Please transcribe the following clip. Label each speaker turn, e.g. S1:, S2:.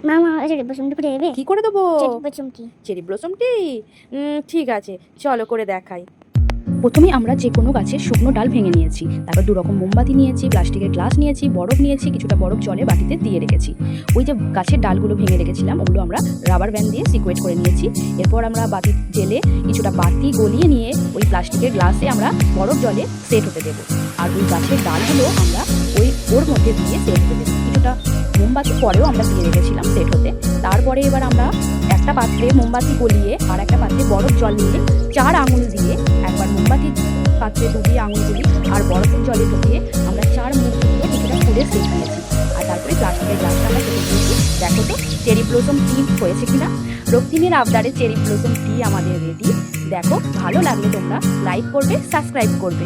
S1: মামা চেরি ব্লসমটা করে দেবে?
S2: কি করে দেবো?
S1: চেরি ব্লসম
S2: টি ঠিক আছে, চলো করে দেখাই। প্রথমে আমরা যে কোনো গাছের শুকনো ডাল ভেঙে নিয়েছি, তারপর 2 রকম মোমবাতি নিয়েছি, প্লাস্টিকের গ্লাস নিয়েছি, বরফ নিয়েছি, কিছুটা বরফ জলে বাটিতে দিয়ে রেখেছি। ওই যে গাছের ডালগুলো ভেঙে রেখেছিলাম ওগুলো আমরা রাবার ব্যান্ড দিয়ে সিকুয়েট করে নিয়েছি। এরপর আমরা বাতি জেলে কিছুটা বাতি গলিয়ে নিয়ে ওই প্লাস্টিকের গ্লাসে আমরা বরফ জলে সেট হতে দেবো। আর ওই গাছের ডালগুলো আমরা ওর মধ্যে দিয়ে সেট হতে দেবো। কিছুটা মোমবাতি পরেও আমরা দিয়ে রেখেছিলাম সেট হতে। তারপরে এবার আমরা একটা পাত্রে মোমবাতি গলিয়ে আর একটা পাত্রে বরফ জল নিয়ে 4 আঙুল দিয়ে একবার মোমবাতি পাত্রে ডুবিয়ে আঙুল দিই আর বরফের জলে ডুবিয়ে আমরা 4 মিনিট ধরে কিছুটা ফুলে সেট দিয়েছি। আর তারপরে প্লাস্টিকের গ্লাসটা আমরা কেটে দিয়েছি। দেখো তো চেরি ব্লসম টি হয়েছে কিনা। রক্তিমের আবদারে চেরি ব্লসম টি আমাদের রেডি। দেখো, ভালো লাগলে তোমরা লাইক করবে, সাবস্ক্রাইব করবে।